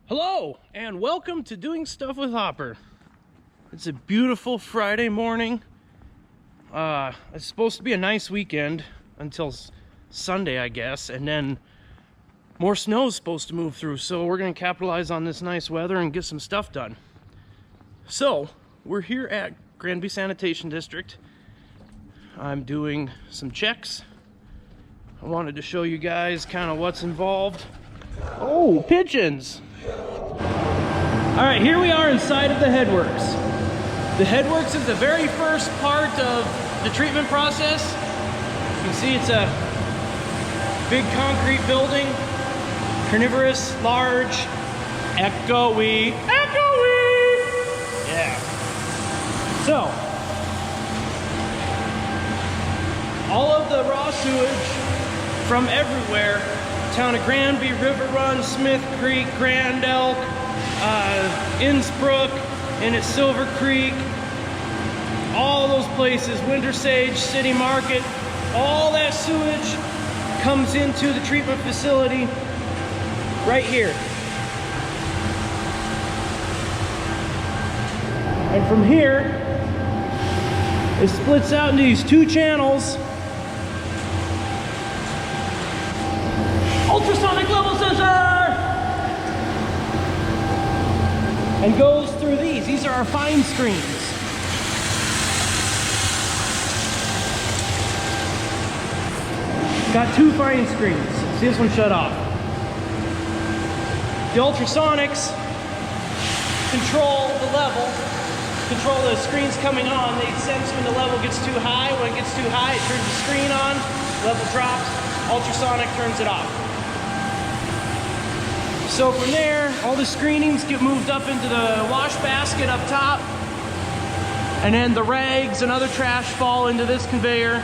Hello and welcome to Doing Stuff with Hopper. It's a beautiful Friday morning. It's supposed to be a nice weekend until Sunday, I guess, and then more snow is supposed to move through, so we're going to capitalize on this nice weather and get some stuff done. So we're here at Granby Sanitation District. I'm doing some checks. I wanted to show you guys kind of what's involved. Oh, pigeons! Alright, here we are inside of the headworks. The headworks is the very first part of the treatment process. You can see it's a big concrete building, carnivorous, large, echoey. Yeah. So, all of the raw sewage from everywhere, town of Granby, River Run, Smith Creek, Grand Elk, Innsbrook, and at Silver Creek, all those places, Winter Sage, City Market, all that sewage comes into the treatment facility right here. And from here, it splits out into these two channels. Ultrasonic level sensor! And goes through these. These are our fine screens. Got two fine screens. See, this one shut off. The ultrasonics control the level, control the screens coming on. They sense when the level gets too high. When it gets too high, it turns the screen on, level drops, ultrasonic turns it off. So from there, all the screenings get moved up into the wash basket up top, and then the rags and other trash fall into this conveyor,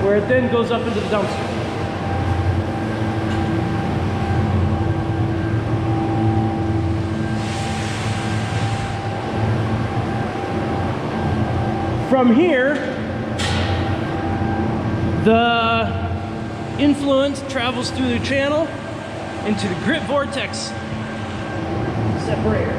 where it then goes up into the dumpster. From here, the influence travels through the channel into the grit vortex separator.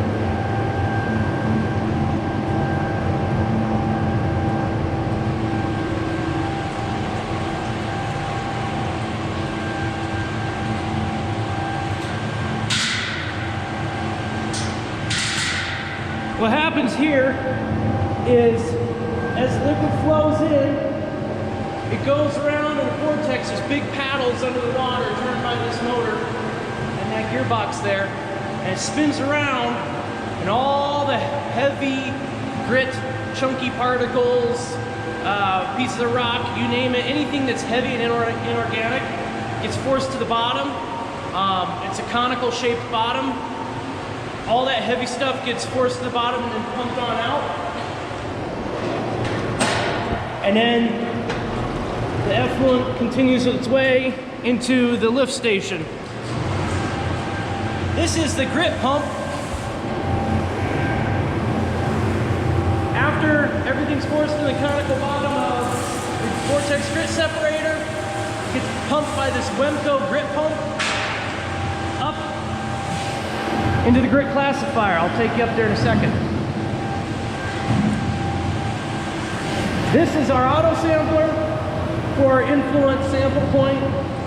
What happens here is, as liquid flows in, it goes around in the vortex. There's big paddles under the water turned by this motor and that gearbox there, and it spins around, and all the heavy grit, chunky particles, pieces of rock, you name it, anything that's heavy and inorganic gets forced to the bottom. It's a conical shaped bottom. All that heavy stuff gets forced to the bottom and then pumped on out. And then the effluent continues its way into the lift station. This is the grit pump. After everything's forced in the conical bottom of the vortex grit separator, it gets pumped by this Wemco grit pump up into the grit classifier. I'll take you up there in a second. This is our auto sampler for influent sample point.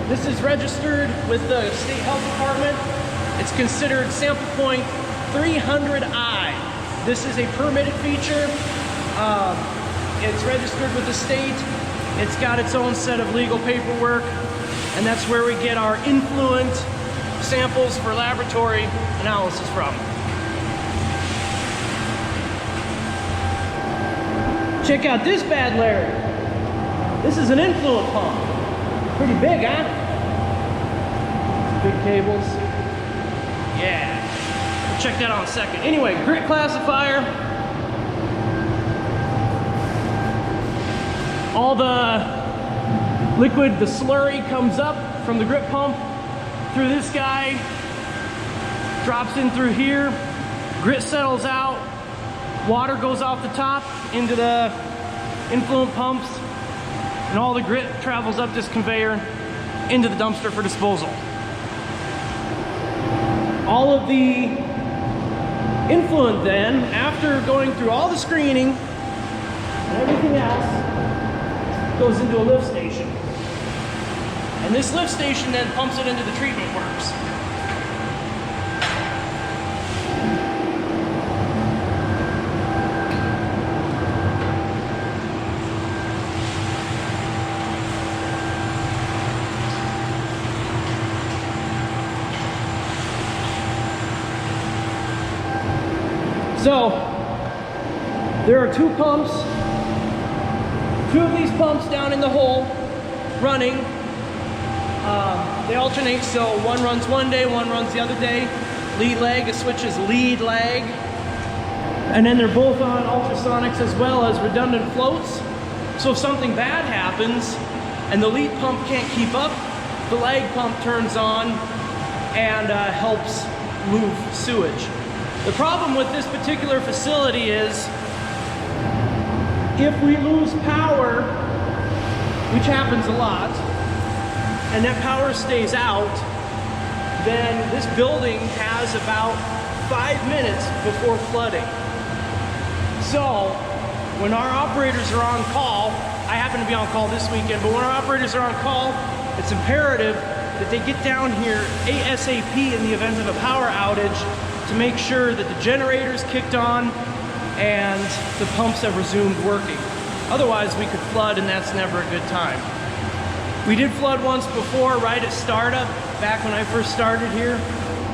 This is registered with the State Health Department. It's considered sample point 300I. This is a permitted feature. It's registered with the state. It's got its own set of legal paperwork, and that's where we get our influent samples for laboratory analysis from. Check out this bad Larry. This is an influent pump. Pretty big, huh? Big cables. Yeah. We'll check that out in a second. Anyway, grit classifier. All the liquid, the slurry, comes up from the grit pump through this guy, drops in through here, grit settles out, water goes off the top into the influent pumps, and all the grit travels up this conveyor into the dumpster for disposal. all of the influent then, after going through all the screening and everything else, goes into a lift station. And this lift station then pumps it into the treatment works. So, there are two pumps, two of these pumps down in the hole running. They alternate, so one runs one day, one runs the other day. Lead leg, it switches lead lag. And then they're both on ultrasonics as well as redundant floats. So if something bad happens and the lead pump can't keep up, the lag pump turns on and helps move sewage. The problem with this particular facility is if we lose power, which happens a lot, and that power stays out, then this building has about 5 minutes before flooding. So when our operators are on call, I happen to be on call this weekend, but when our operators are on call, it's imperative that they get down here ASAP in the event of a power outage to make sure that the generator's kicked on and the pumps have resumed working. Otherwise, we could flood, and that's never a good time. We did flood once before, right at startup, back when I first started here.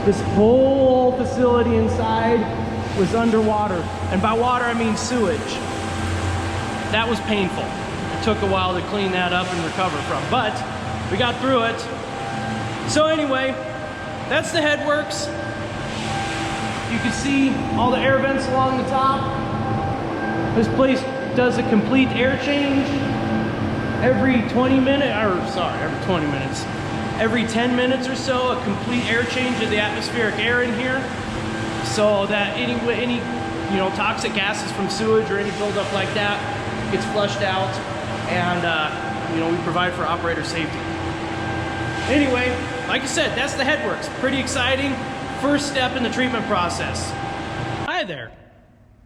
This whole facility inside was underwater. And by water, I mean sewage. That was painful. It took a while to clean that up and recover from, but we got through it. So anyway, that's the headworks. You can see all the air vents along the top. This place does a complete air change every 20 minutes, every 20 minutes. Every 10 minutes or so, a complete air change of the atmospheric air in here, so that any toxic gases from sewage or any buildup like that gets flushed out, and we provide for operator safety. Anyway, like I said, that's the headworks. Pretty exciting. First step in the treatment process. Hi there.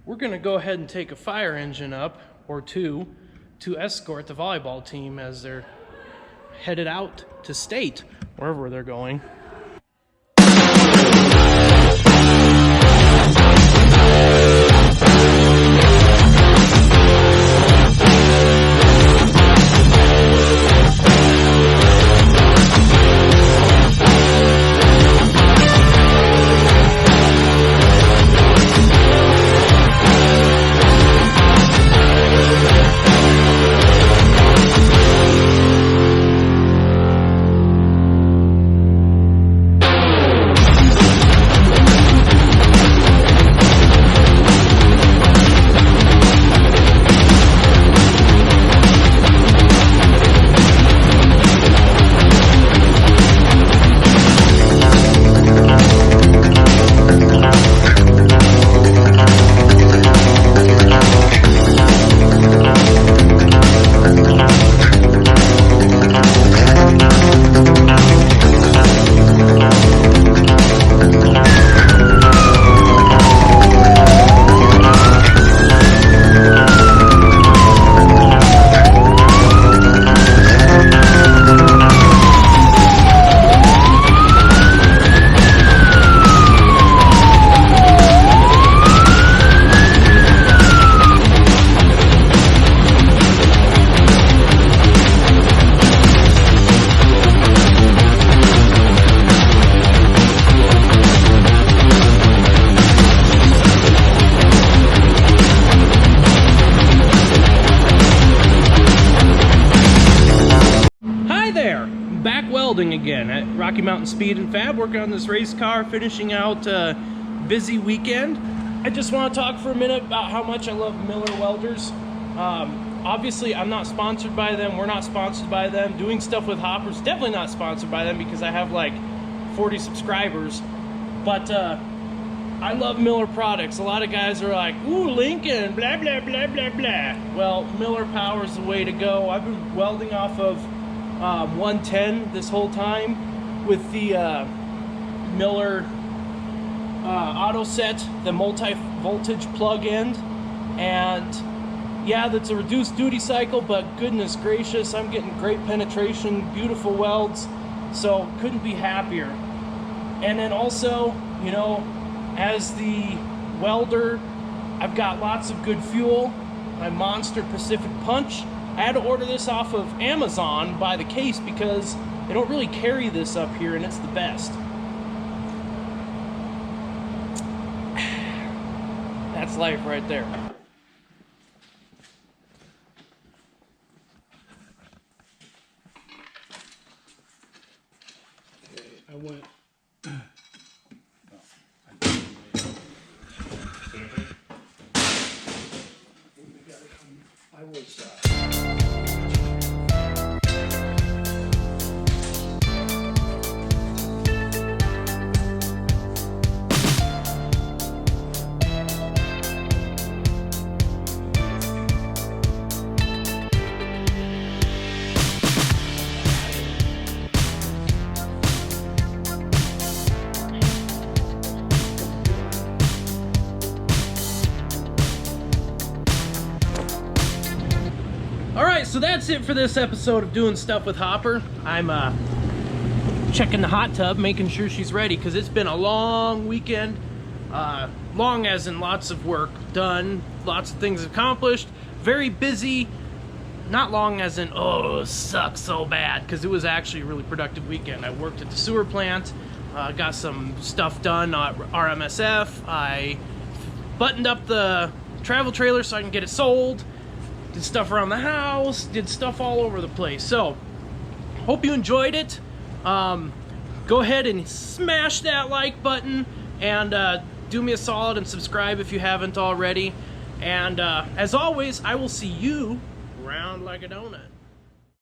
We're gonna go ahead and take a fire engine up, or two, to escort the volleyball team as they're headed out to state, wherever they're going. Again at Rocky Mountain Speed and Fab, working on this race car, finishing out a busy weekend. I just want to talk for a minute about how much I love Miller Welders. Obviously, I'm not sponsored by them. We're not sponsored by them. Doing stuff with Hoppers, definitely not sponsored by them because I have like 40 subscribers. But I love Miller products. A lot of guys are like, ooh, Lincoln, blah, blah, blah, blah, blah. Well, Miller Power is the way to go. I've been welding off of 110 this whole time with the Miller auto set the multi-voltage plug end, and yeah, that's a reduced duty cycle, but goodness gracious, I'm getting great penetration, beautiful welds, so couldn't be happier. And then also, you know, as the welder, I've got lots of good fuel. My Monster Pacific Punch. I had to order this off of Amazon by the case because they don't really carry this up here, and it's the best. That's life right there. Okay, I went. I was. Alright, so that's it for this episode of Doing Stuff with Hopper. I'm checking the hot tub, making sure she's ready, because it's been a long weekend. Long as in lots of work done, lots of things accomplished, very busy. Not long as in, oh, it sucks so bad, because it was actually a really productive weekend. I worked at the sewer plant, got some stuff done at RMSF, I buttoned up the travel trailer so I can get it sold, did stuff around the house, did stuff all over the place. So, hope you enjoyed it. Go ahead and smash that like button, and do me a solid and subscribe if you haven't already. And as always, I will see you round like a donut.